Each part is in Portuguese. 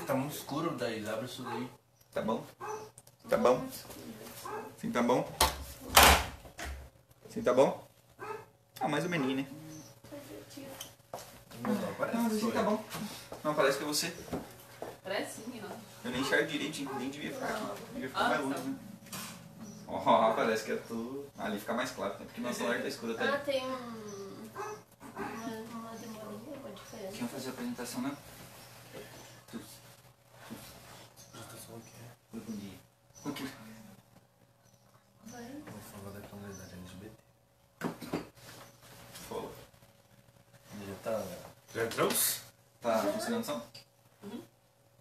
tá muito escuro, daí abre isso daí. Tá bom? Tá bom? Sim, tá bom? Sim, tá bom? Ah, mais ou menos, né? Não, parece Não, que sim, sou tá eu. bom. Não, parece que é você. Parece sim, ó. Eu nem enxergo direitinho, nem devia ficar aqui. Devia ficar Ah, mais longe, tá. né? Ó, parece que é tudo... Ali fica mais claro, né? Porque meu celular tá escuro até Ah, ali. tem uma demorinha, uma diferença. Quem vai fazer a apresentação, né? Tu. Apresentação aqui. Oi, bom dia. O que? Vai. Vou falar da comunidade LGBT. Fala. Já tá... Já entramos? Tá funcionando o som? Uhum.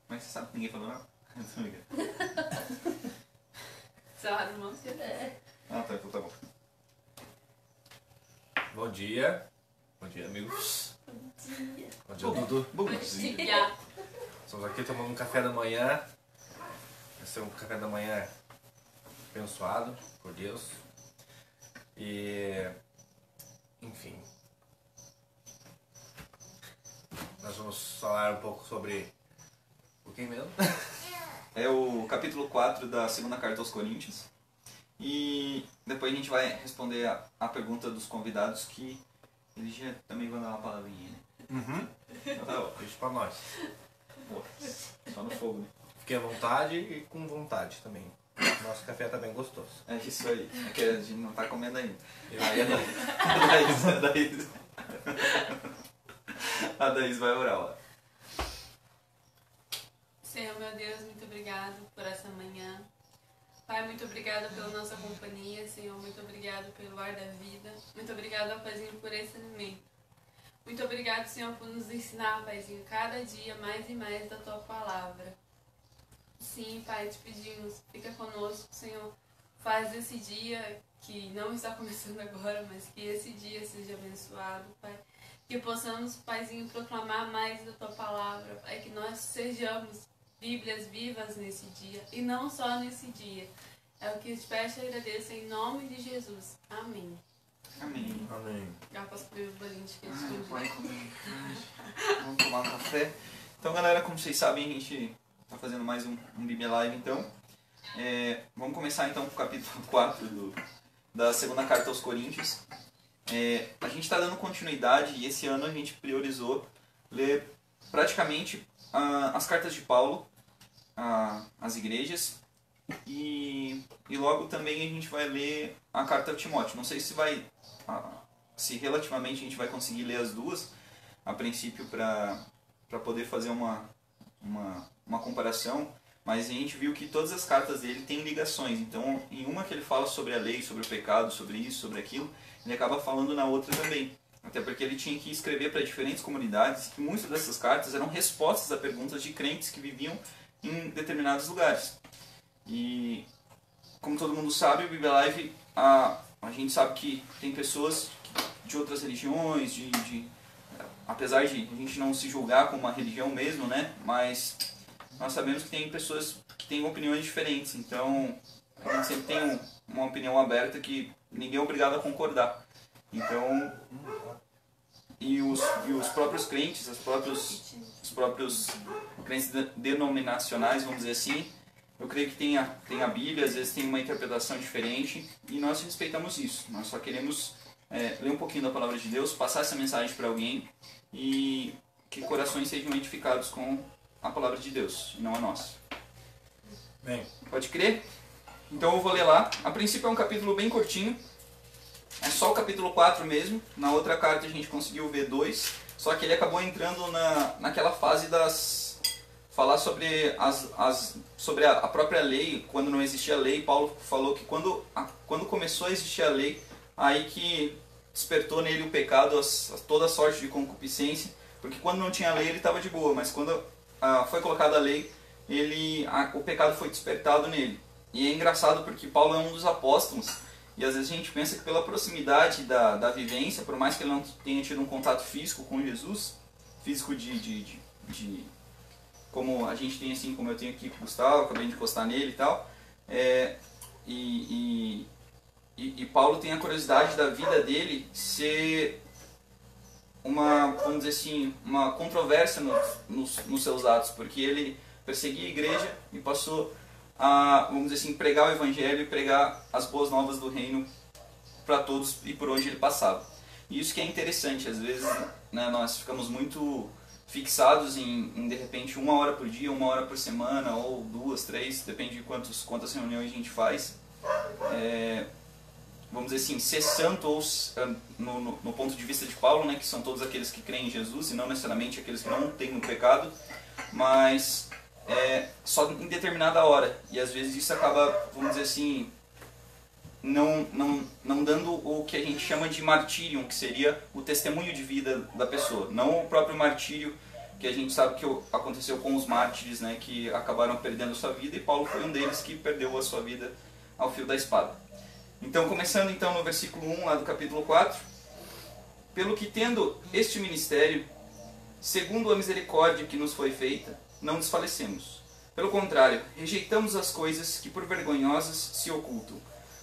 Mas você sabe que ninguém falou nada? Eu tô ligado. Celular no mão, você É. Ah, tá, então tá bom. Bom dia. Bom dia, amigos. Dia. Bom dia, Dudu. Bom dia. Já. Estamos aqui tomando um café da manhã. Vai ser um café da manhã abençoado por Deus. E... enfim. Nós vamos falar um pouco sobre... o que mesmo? É o capítulo 4 da segunda carta aos Coríntios. E depois a gente vai responder a pergunta dos convidados, que eles já também vão dar uma palavrinha, né? Uhum. Então tá bom. Beijo pra nós. Pô, só no fogo, né? Fiquem à vontade e com vontade também. Nosso café tá bem gostoso. É isso aí. É que a gente não tá comendo ainda. Eu- Aí a Daís, a Daís vai orar lá. Senhor, meu Deus, muito obrigado por essa manhã. Pai, muito obrigada pela nossa companhia, Senhor. Muito obrigado pelo ar da vida. Muito obrigado, Paizinho, por esse alimento. Muito obrigado, Senhor, por nos ensinar, Paizinho, cada dia mais e mais da Tua Palavra. Sim, Pai, te pedimos, fica conosco, Senhor. Faz esse dia, que não está começando agora, mas que esse dia seja abençoado, Pai. Que possamos, Paizinho, proclamar mais da Tua Palavra, Pai. Que nós sejamos Bíblias vivas nesse dia, e não só nesse dia. É o que te peço e agradeço em nome de Jesus. Amém. Amém. Amém. Já posso comer o bolinho de queijo Ai, escondido. vai comer. Vamos tomar um café. Então, galera, como vocês sabem, a gente tá fazendo mais um Bíblia Live, então. Vamos começar, então, com o capítulo 4 da segunda carta aos Coríntios. A gente está dando continuidade e esse ano a gente priorizou ler praticamente as cartas de Paulo às igrejas e logo também a gente vai ler a carta a Timóteo. Não sei se relativamente a gente vai conseguir ler as duas a princípio para poder fazer uma comparação, mas a gente viu que todas as cartas dele têm ligações. Então, em uma que ele fala sobre a lei, sobre o pecado, sobre isso, sobre aquilo, ele acaba falando na outra também. Até porque ele tinha que escrever para diferentes comunidades e muitas dessas cartas eram respostas a perguntas de crentes que viviam em determinados lugares. E, como todo mundo sabe, o Bíblia Live, a gente sabe que tem pessoas de outras religiões, apesar de a gente não se julgar como uma religião mesmo, né? Mas nós sabemos que tem pessoas que têm opiniões diferentes. Então, a gente sempre tem uma opinião aberta que ninguém é obrigado a concordar. Então, e os próprios crentes, os próprios crentes denominacionais, vamos dizer assim, eu creio que tem a Bíblia, às vezes tem uma interpretação diferente, e nós respeitamos isso. Nós só queremos ler um pouquinho da Palavra de Deus, passar essa mensagem para alguém, e que corações sejam edificados com a Palavra de Deus, e não a nossa. Bem, Pode crer? Então eu vou ler lá. A princípio é um capítulo bem curtinho. É só o capítulo 4 mesmo. Na outra carta a gente conseguiu ver 2. Só que ele acabou entrando naquela fase falar sobre sobre a própria lei. Quando não existia lei, Paulo falou que quando começou a existir a lei, aí que despertou nele o pecado, toda sorte de concupiscência. Porque quando não tinha lei ele estava de boa, mas quando foi colocada a lei, o pecado foi despertado nele. E é engraçado porque Paulo é um dos apóstolos, e às vezes a gente pensa que pela proximidade da vivência, por mais que ele não tenha tido um contato físico com Jesus, físico como a gente tem assim, como eu tenho aqui com o Gustavo, acabei de encostar nele e tal, e Paulo tem a curiosidade da vida dele ser vamos dizer assim, uma controvérsia nos seus atos, porque ele perseguir a igreja e passou a, vamos dizer assim, pregar o evangelho e pregar as boas novas do reino para todos e por onde ele passava. E isso que é interessante, às vezes, né, nós ficamos muito fixados em de repente 1 hora por dia, 1 hora por semana, ou 2, 3, depende de quantas reuniões a gente faz. Vamos dizer assim, ser santo, ou no ponto de vista de Paulo, né, que são todos aqueles que creem em Jesus, e não necessariamente aqueles que não têm o pecado, mas só em determinada hora. E às vezes isso acaba, vamos dizer assim, não dando o que a gente chama de martírio, que seria o testemunho de vida da pessoa. Não o próprio martírio, que a gente sabe que aconteceu com os mártires, né, que acabaram perdendo a sua vida, e Paulo foi um deles que perdeu a sua vida ao fio da espada. Então, começando então no versículo 1 lá do capítulo 4, pelo que tendo este ministério, segundo a misericórdia que nos foi feita, não desfalecemos. Pelo contrário, rejeitamos as coisas que por vergonhosas se ocultam,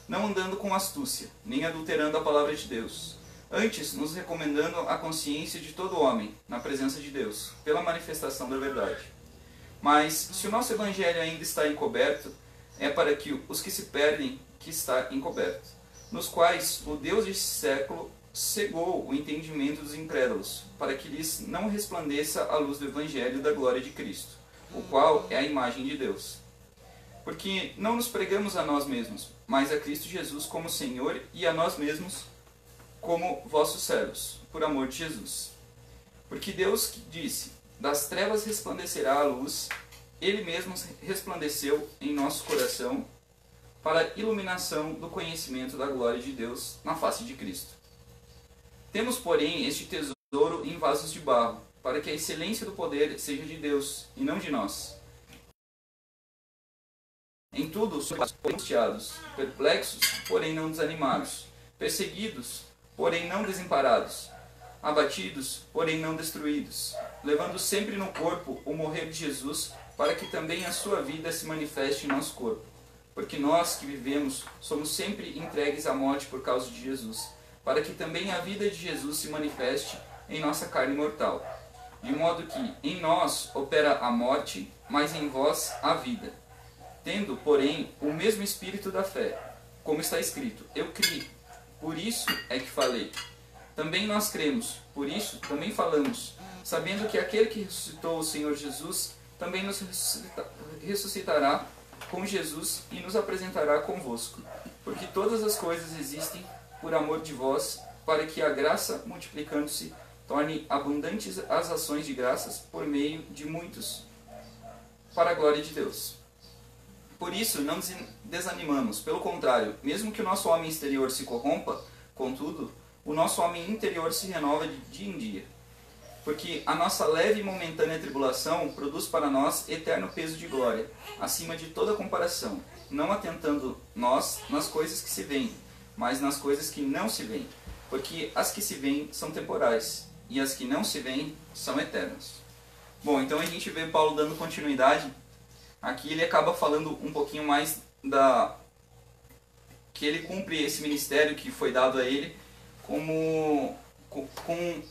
não andando com astúcia, nem adulterando a palavra de Deus. Antes, nos recomendando a consciência de todo homem, na presença de Deus, pela manifestação da verdade. Mas, se o nosso evangelho ainda está encoberto, é para que os que se perdem, que está encoberto, nos quais o Deus deste século cegou o entendimento dos incrédulos, para que lhes não resplandeça a luz do evangelho da glória de Cristo, o qual é a imagem de Deus. Porque não nos pregamos a nós mesmos, mas a Cristo Jesus como Senhor e a nós mesmos como vossos servos, por amor de Jesus. Porque Deus disse, das trevas resplandecerá a luz, Ele mesmo resplandeceu em nosso coração para a iluminação do conhecimento da glória de Deus na face de Cristo. Temos, porém, este tesouro em vasos de barro, para que a excelência do poder seja de Deus e não de nós. Em tudo somos angustiados, perplexos, porém não desanimados, perseguidos, porém não desamparados, abatidos, porém não destruídos, levando sempre no corpo o morrer de Jesus, para que também a sua vida se manifeste em nosso corpo. Porque nós que vivemos somos sempre entregues à morte por causa de Jesus, para que também a vida de Jesus se manifeste em nossa carne mortal. De modo que em nós opera a morte, mas em vós a vida. Tendo, porém, o mesmo espírito da fé, como está escrito, eu criei, por isso é que falei. Também nós cremos, por isso também falamos, sabendo que aquele que ressuscitou o Senhor Jesus também nos ressuscitará com Jesus e nos apresentará convosco. Porque todas as coisas existem por amor de vós, para que a graça, multiplicando-se, torne abundantes as ações de graças por meio de muitos, para a glória de Deus. Por isso, não desanimamos. Pelo contrário, mesmo que o nosso homem exterior se corrompa, contudo, o nosso homem interior se renova de dia em dia. Porque a nossa leve e momentânea tribulação produz para nós eterno peso de glória, acima de toda comparação, não atentando nós nas coisas que se veem, mas nas coisas que não se veem. Porque as que se veem são temporais, e as que não se veem são eternas. Bom, então a gente vê Paulo dando continuidade. Aqui ele acaba falando um pouquinho mais que ele cumpre esse ministério que foi dado a ele com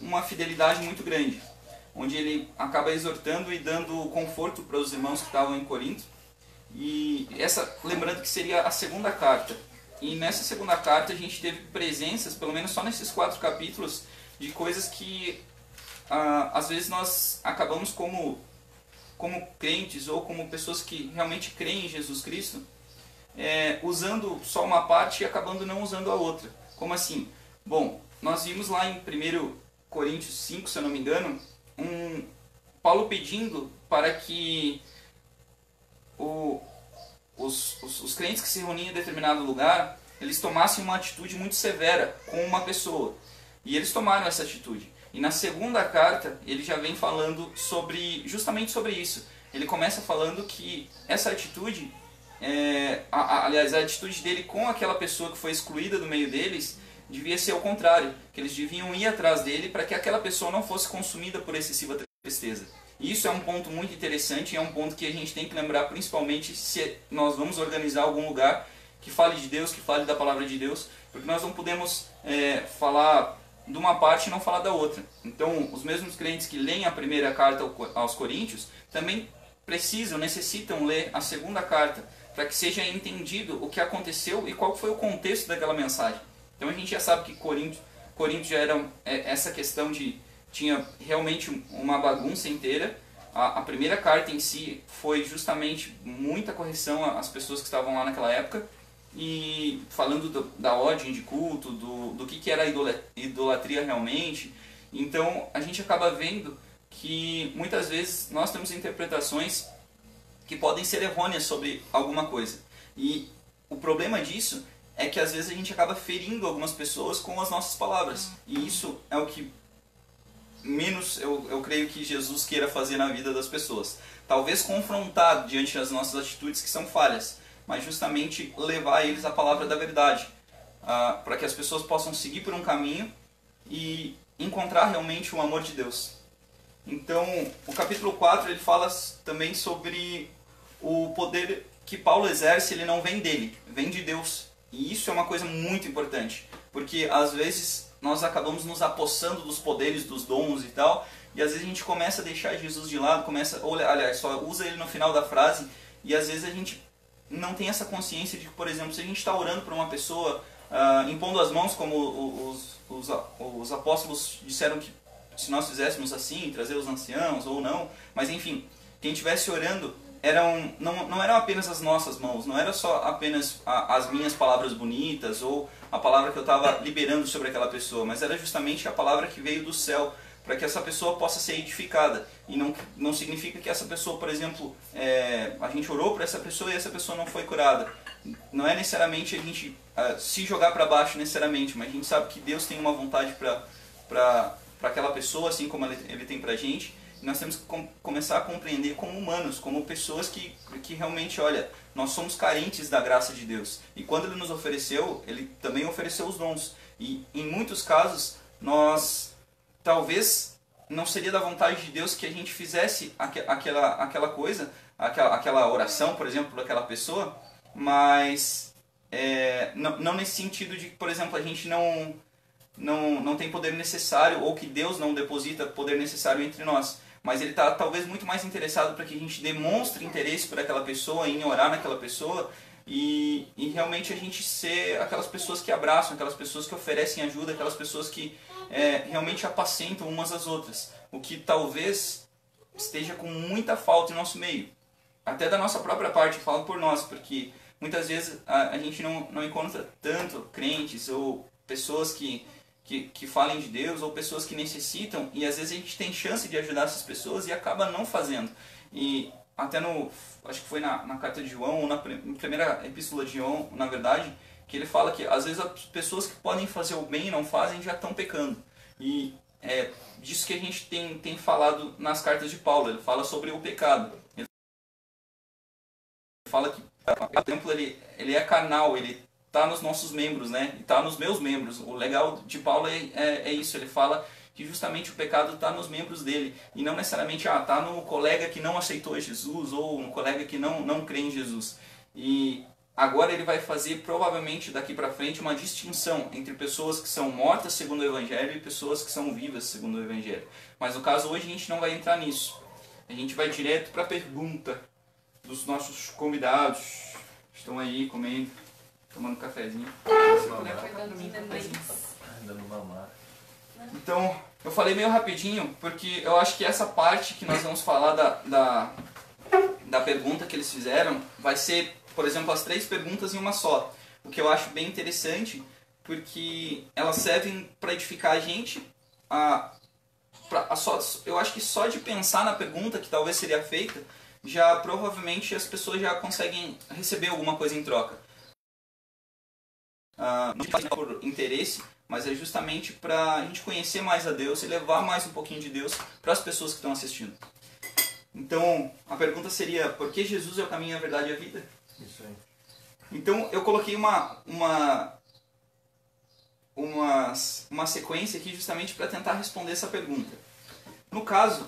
uma fidelidade muito grande, onde ele acaba exortando e dando conforto para os irmãos que estavam em Corinto. E lembrando que seria a segunda carta. E nessa segunda carta a gente teve presenças, pelo menos só nesses 4 capítulos, de coisas que às vezes nós acabamos como crentes ou como pessoas que realmente creem em Jesus Cristo, usando só uma parte e acabando não usando a outra. Como assim? Bom, nós vimos lá em 1 Coríntios 5, se eu não me engano, Paulo pedindo para que os crentes que se reuniam em determinado lugar, eles tomassem uma atitude muito severa com uma pessoa. E eles tomaram essa atitude. E na segunda carta, ele já vem falando justamente sobre isso. Ele começa falando que essa atitude, aliás, a atitude dele com aquela pessoa que foi excluída do meio deles, devia ser o contrário. Que eles deviam ir atrás dele para que aquela pessoa não fosse consumida por excessiva tristeza. E isso é um ponto muito interessante e é um ponto que a gente tem que lembrar, principalmente se nós vamos organizar algum lugar que fale de Deus, que fale da palavra de Deus, porque nós não podemos falar de uma parte e não falar da outra. Então, os mesmos crentes que leem a primeira carta aos Coríntios também precisam, necessitam ler a segunda carta para que seja entendido o que aconteceu e qual foi o contexto daquela mensagem. Então a gente já sabe que Corinto já era essa questão de... tinha realmente uma bagunça inteira. A primeira carta em si foi justamente muita correção às pessoas que estavam lá naquela época, e falando da ordem de culto, do que era idolatria realmente. Então a gente acaba vendo que muitas vezes nós temos interpretações que podem ser errôneas sobre alguma coisa. E o problema disso é que às vezes a gente acaba ferindo algumas pessoas com as nossas palavras. E isso é o que menos eu creio que Jesus queira fazer na vida das pessoas. Talvez confrontar diante das nossas atitudes que são falhas, mas justamente levar eles a palavra da verdade, para que as pessoas possam seguir por um caminho e encontrar realmente o amor de Deus. Então, o capítulo 4 ele fala também sobre o poder que Paulo exerce, ele não vem dele, vem de Deus. E isso é uma coisa muito importante, porque às vezes nós acabamos nos apossando dos poderes, dos dons e tal, e às vezes a gente começa a deixar Jesus de lado, aliás, só usa ele no final da frase, e às vezes a gente não tem essa consciência de que, por exemplo, se a gente está orando por uma pessoa, impondo as mãos, como os apóstolos disseram que se nós fizéssemos assim, trazer os anciãos ou não, mas enfim, quem estivesse orando, não eram apenas as nossas mãos, não era só apenas as minhas palavras bonitas ou a palavra que eu estava liberando sobre aquela pessoa, mas era justamente a palavra que veio do céu, para que essa pessoa possa ser edificada. E não significa que essa pessoa, por exemplo, a gente orou para essa pessoa e essa pessoa não foi curada. Não é necessariamente a gente se jogar para baixo necessariamente, mas a gente sabe que Deus tem uma vontade para aquela pessoa, assim como Ele tem para a gente. E nós temos que começar a compreender como humanos, como pessoas que realmente, olha, nós somos carentes da graça de Deus. E quando Ele nos ofereceu, Ele também ofereceu os dons. E em muitos casos, nós talvez não seria da vontade de Deus que a gente fizesse aquela coisa, aquela oração, por exemplo, daquela pessoa, mas não nesse sentido de que, por exemplo, a gente não tem poder necessário, ou que Deus não deposita poder necessário entre nós. Mas Ele está talvez muito mais interessado para que a gente demonstre interesse por aquela pessoa, em orar naquela pessoa, e realmente a gente ser aquelas pessoas que abraçam, aquelas pessoas que oferecem ajuda, aquelas pessoas que realmente apacentam umas às outras. O que talvez esteja com muita falta em nosso meio. Até da nossa própria parte, falo por nós, porque muitas vezes a gente não encontra tanto crentes ou pessoas que falem de Deus, ou pessoas que necessitam, e às vezes a gente tem chance de ajudar essas pessoas e acaba não fazendo. E até acho que foi na carta de João, ou na primeira epístola de João, na verdade, que ele fala que às vezes as pessoas que podem fazer o bem e não fazem já estão pecando. E é disso que a gente tem falado nas cartas de Paulo. Ele fala sobre o pecado. Ele fala que o templo ele é carnal, ele está nos nossos membros, né? Está nos meus membros. O legal de Paulo é isso. Ele fala que justamente o pecado está nos membros dele, e não necessariamente está no colega que não aceitou Jesus, ou no colega que não crê em Jesus. E agora ele vai fazer, provavelmente daqui para frente, uma distinção entre pessoas que são mortas segundo o Evangelho e pessoas que são vivas segundo o Evangelho. Mas no caso hoje a gente não vai entrar nisso. A gente vai direto para a pergunta dos nossos convidados. Estão aí comendo, tomando um cafezinho. Dando mamar. Então, eu falei meio rapidinho, porque eu acho que essa parte que nós vamos falar da pergunta que eles fizeram vai ser, por exemplo, as 3 perguntas em uma só. O que eu acho bem interessante, porque elas servem para edificar a gente. Eu acho que só de pensar na pergunta que talvez seria feita, já provavelmente as pessoas já conseguem receber alguma coisa em troca. Não é por interesse, mas é justamente para a gente conhecer mais a Deus e levar mais um pouquinho de Deus para as pessoas que estão assistindo. Então, a pergunta seria: por que Jesus é o caminho, a verdade e a vida? Isso aí. Então, eu coloquei uma sequência aqui justamente para tentar responder essa pergunta. No caso,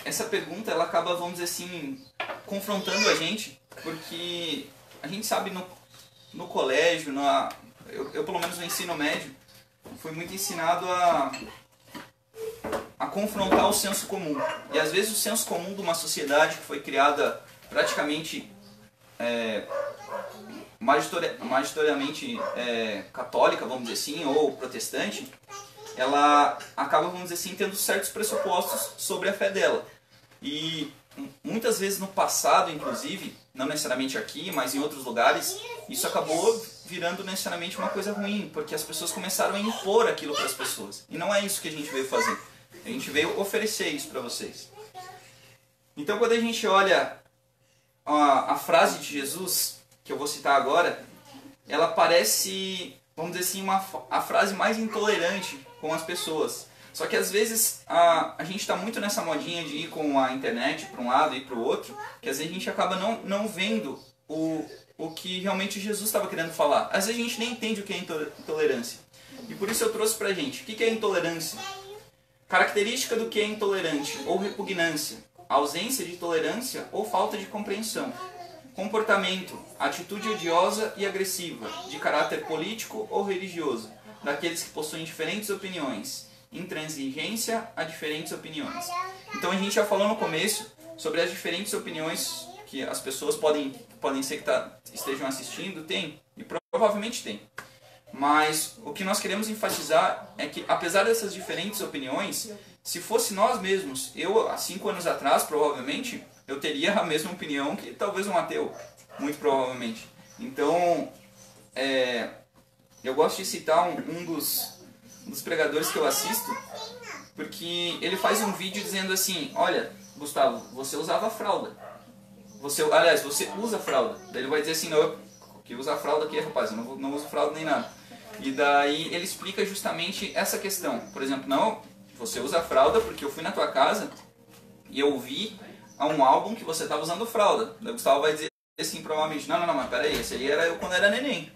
essa pergunta ela acaba, vamos dizer assim, confrontando a gente, porque a gente sabe no colégio, eu pelo menos no ensino médio, fui muito ensinado a confrontar o senso comum. E às vezes o senso comum de uma sociedade que foi criada praticamente majoritariamente católica, vamos dizer assim, ou protestante, ela acaba, vamos dizer assim, tendo certos pressupostos sobre a fé dela. E muitas vezes no passado, inclusive, não necessariamente aqui, mas em outros lugares, isso acabou virando necessariamente uma coisa ruim, porque as pessoas começaram a impor aquilo para as pessoas. E não é isso que a gente veio fazer. A gente veio oferecer isso para vocês. Então, quando a gente olha a frase de Jesus, que eu vou citar agora, ela parece, vamos dizer assim, a frase mais intolerante com as pessoas. Só que às vezes a gente está muito nessa modinha de ir com a internet para um lado e para o outro, que às vezes a gente acaba não vendo o que realmente Jesus estava querendo falar. Às vezes a gente nem entende o que é intolerância. E por isso eu trouxe para a gente. O que é intolerância? Característica do que é intolerante ou repugnância. Ausência de tolerância ou falta de compreensão. Comportamento, atitude odiosa e agressiva, de caráter político ou religioso, daqueles que possuem diferentes opiniões. Intransigência a diferentes opiniões. Então a gente já falou no começo sobre as diferentes opiniões que as pessoas podem ser que estejam assistindo, tem, e provavelmente tem. Mas o que nós queremos enfatizar é que, apesar dessas diferentes opiniões, se fosse nós mesmos, eu há 5 anos atrás, provavelmente, eu teria a mesma opinião que talvez um ateu, muito provavelmente. Então, eu gosto de citar um dos pregadores que eu assisto, porque ele faz um vídeo dizendo assim: olha, Gustavo, você usava fralda. Você usa fralda. Daí ele vai dizer assim: não, que usa fralda aqui, rapaz, eu não uso fralda nem nada. E daí ele explica justamente essa questão. Por exemplo, não, você usa fralda porque eu fui na tua casa e eu vi um álbum que você estava usando fralda. Daí o Gustavo vai dizer assim, provavelmente: não, mas peraí, esse aí era eu quando era neném.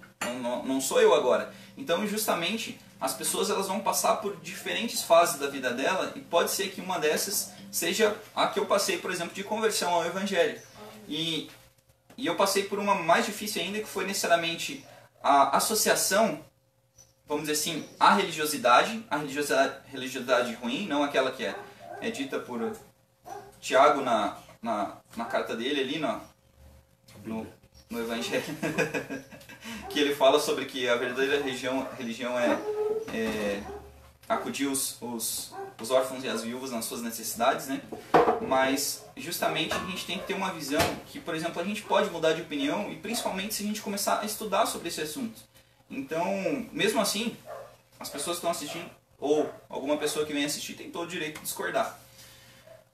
Não sou eu agora. Então, justamente, as pessoas elas vão passar por diferentes fases da vida dela e pode ser que uma dessas seja a que eu passei, por exemplo, de conversão ao Evangelho. E eu passei por uma mais difícil ainda, que foi necessariamente a associação, vamos dizer assim, à religiosidade, a religiosidade ruim, não aquela que é dita por Tiago na carta dele ali no Evangelho. Que ele fala sobre que a verdadeira religião é acudir os órfãos e as viúvas nas suas necessidades, né? Mas justamente a gente tem que ter uma visão que, por exemplo, a gente pode mudar de opinião, e principalmente se a gente começar a estudar sobre esse assunto. Então, mesmo assim, as pessoas que estão assistindo, ou alguma pessoa que vem assistir, tem todo o direito de discordar.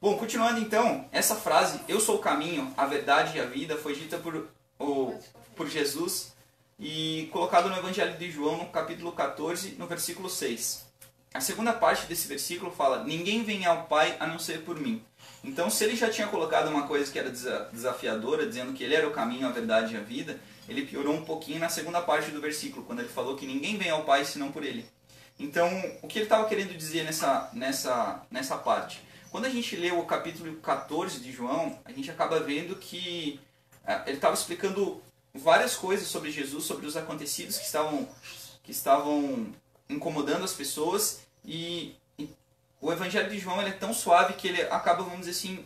Bom, continuando então, essa frase, eu sou o caminho, a verdade e a vida, foi dita por Jesus e colocado no Evangelho de João, no capítulo 14, no versículo 6. A segunda parte desse versículo fala: ninguém vem ao Pai a não ser por mim. Então, se ele já tinha colocado uma coisa que era desafiadora, dizendo que ele era o caminho, a verdade e a vida, ele piorou um pouquinho na segunda parte do versículo, quando ele falou que ninguém vem ao Pai senão por ele. Então, o que ele estava querendo dizer nessa parte? Quando a gente lê o capítulo 14 de João, a gente acaba vendo que ele estava explicando várias coisas sobre Jesus, sobre os acontecidos que estavam incomodando as pessoas, e o Evangelho de João ele é tão suave que ele acaba, vamos dizer assim,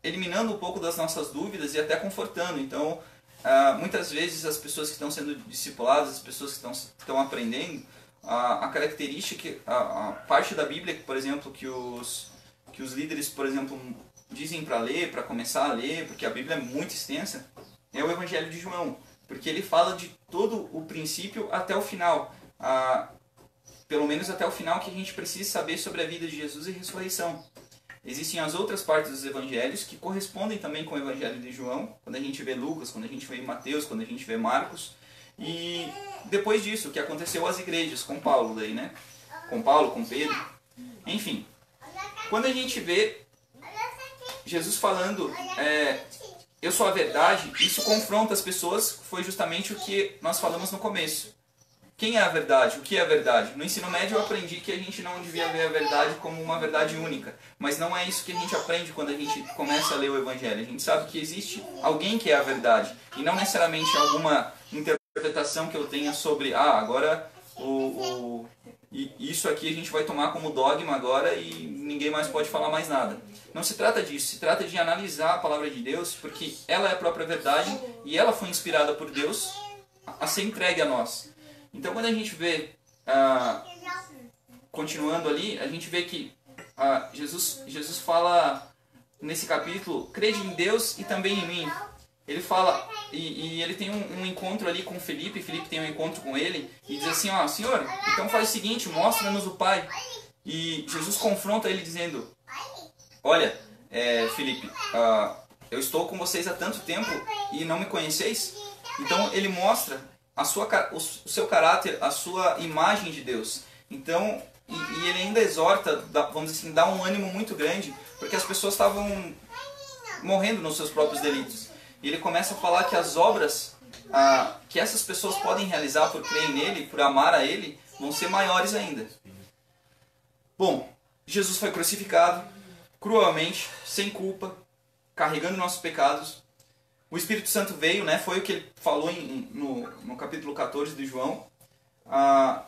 eliminando um pouco das nossas dúvidas e até confortando. Então, muitas vezes as pessoas que estão sendo discipuladas, as pessoas que estão aprendendo, a característica, a parte da Bíblia, por exemplo, que os líderes, por exemplo, dizem para ler, para começar a ler, porque a Bíblia é muito extensa, é o Evangelho de João, porque ele fala de todo o princípio até o final, pelo menos até o final que a gente precisa saber sobre a vida de Jesus e ressurreição. Existem as outras partes dos Evangelhos que correspondem também com o Evangelho de João, quando a gente vê Lucas, quando a gente vê Mateus, quando a gente vê Marcos, e depois disso, o que aconteceu às igrejas, com Paulo daí, né? Com Paulo, com Pedro, enfim. Quando a gente vê Jesus falando, eu sou a verdade, isso confronta as pessoas, foi justamente o que nós falamos no começo. Quem é a verdade? O que é a verdade? No ensino médio eu aprendi que a gente não devia ver a verdade como uma verdade única. Mas não é isso que a gente aprende quando a gente começa a ler o Evangelho. A gente sabe que existe alguém que é a verdade. E não necessariamente alguma interpretação que eu tenha sobre, agora e isso aqui a gente vai tomar como dogma agora e ninguém mais pode falar mais nada. Não se trata disso, se trata de analisar a palavra de Deus, porque ela é a própria verdade e ela foi inspirada por Deus a ser entregue a nós. Então quando a gente vê, continuando ali, a gente vê que Jesus fala nesse capítulo, crede em Deus e também em mim. Ele fala, e ele tem um encontro ali com Felipe tem um encontro com ele, e diz assim, ó, Senhor, então faz o seguinte, mostra-nos o Pai. E Jesus confronta ele dizendo, olha, Felipe, eu estou com vocês há tanto tempo e não me conheceis? Então ele mostra o seu caráter, a sua imagem de Deus. Então, e ele ainda exorta, vamos dizer assim, dá um ânimo muito grande, porque as pessoas estavam morrendo nos seus próprios delitos. E ele começa a falar que as obras que essas pessoas podem realizar por crer nele, por amar a ele, vão ser maiores ainda. Bom, Jesus foi crucificado, cruelmente, sem culpa, carregando nossos pecados. O Espírito Santo veio, né? Foi o que ele falou no capítulo 14 de João.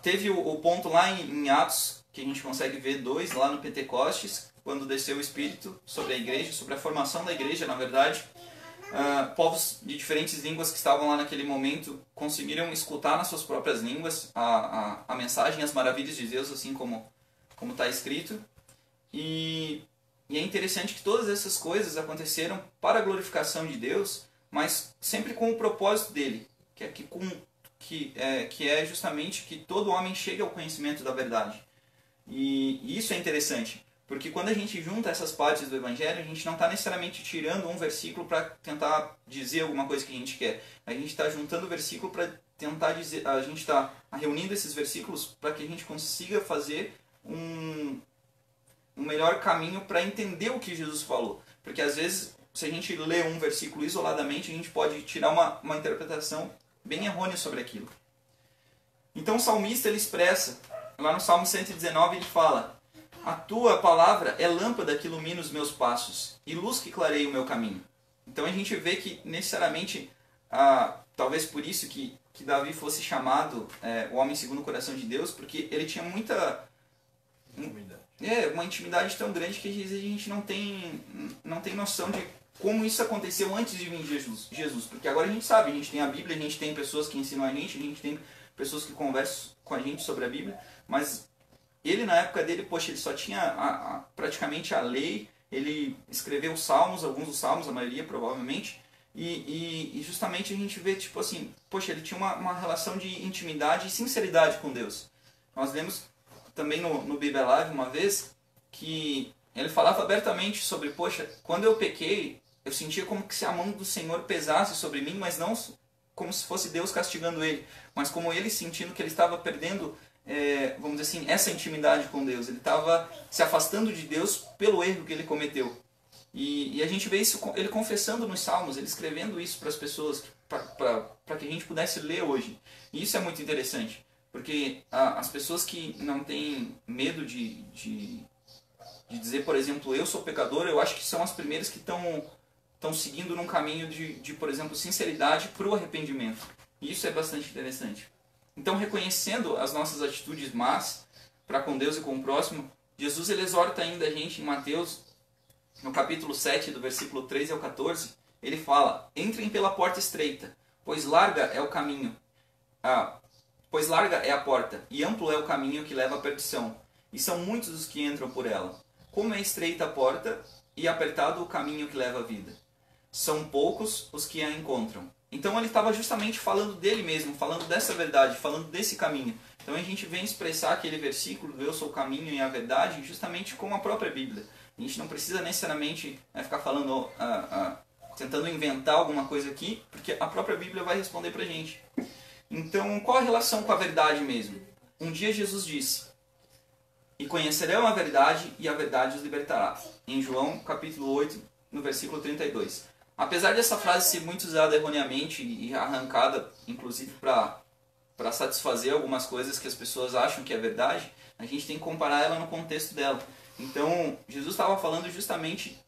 Teve o ponto lá em Atos, que a gente consegue ver 2, lá no Pentecostes, quando desceu o Espírito sobre a igreja, sobre a formação da igreja, na verdade. Povos de diferentes línguas que estavam lá naquele momento conseguiram escutar nas suas próprias línguas a mensagem, as maravilhas de Deus, assim como está escrito. E é interessante que todas essas coisas aconteceram para a glorificação de Deus, mas sempre com o propósito dele, que é justamente que todo homem chegue ao conhecimento da verdade. E isso é interessante, porque quando a gente junta essas partes do Evangelho, a gente não está necessariamente tirando um versículo para tentar dizer alguma coisa que a gente quer. A gente está juntando o versículo para tentar dizer, a gente está reunindo esses versículos para que a gente consiga fazer um melhor caminho para entender o que Jesus falou. Porque às vezes, se a gente lê um versículo isoladamente, a gente pode tirar uma interpretação bem errônea sobre aquilo. Então o salmista ele expressa, lá no Salmo 119 ele fala: a tua palavra é lâmpada que ilumina os meus passos e luz que clareia o meu caminho. Então a gente vê que necessariamente, talvez por isso que Davi fosse chamado o homem segundo o coração de Deus, porque ele tinha uma intimidade tão grande que às vezes a gente não tem noção de como isso aconteceu antes de vir Jesus. Porque agora a gente sabe, a gente tem a Bíblia, a gente tem pessoas que ensinam a gente tem pessoas que conversam com a gente sobre a Bíblia, mas ele na época dele, ele só tinha praticamente a lei, ele escreveu os salmos, alguns dos salmos, a maioria provavelmente, e justamente a gente vê, tipo assim, ele tinha uma relação de intimidade e sinceridade com Deus. Nós lemos também no Bíblia Live uma vez que ele falava abertamente sobre, quando eu pequei, eu sentia como que se a mão do Senhor pesasse sobre mim, mas não como se fosse Deus castigando ele, mas como ele sentindo que ele estava perdendo, vamos dizer assim, essa intimidade com Deus. Ele estava se afastando de Deus pelo erro que ele cometeu. E a gente vê isso, ele confessando nos Salmos, ele escrevendo isso para as pessoas, para que a gente pudesse ler hoje. E isso é muito interessante, porque as pessoas que não têm medo de dizer, por exemplo, eu sou pecador, eu acho que são as primeiras que estão seguindo num caminho de, por exemplo, sinceridade para o arrependimento. E isso é bastante interessante. Então, reconhecendo as nossas atitudes más para com Deus e com o próximo, Jesus ele exorta ainda a gente em Mateus, no capítulo 7, do versículo 13 ao 14, ele fala: entrem pela porta estreita, pois larga é o caminho, pois larga é a porta, e amplo é o caminho que leva à perdição, e são muitos os que entram por ela. Como é estreita a porta e apertado o caminho que leva à vida, são poucos os que a encontram. Então ele estava justamente falando dele mesmo, falando dessa verdade, falando desse caminho. Então a gente vem expressar aquele versículo, eu sou o caminho e a verdade, justamente com a própria Bíblia. A gente não precisa necessariamente ficar falando, tentando inventar alguma coisa aqui, porque a própria Bíblia vai responder pra gente. Então qual a relação com a verdade mesmo? Um dia Jesus disse: e conhecerão a verdade, e a verdade os libertará. Em João capítulo 8, no versículo 32. Apesar dessa frase ser muito usada erroneamente e arrancada, inclusive para satisfazer algumas coisas que as pessoas acham que é verdade, a gente tem que comparar ela no contexto dela. Então, Jesus estava falando justamente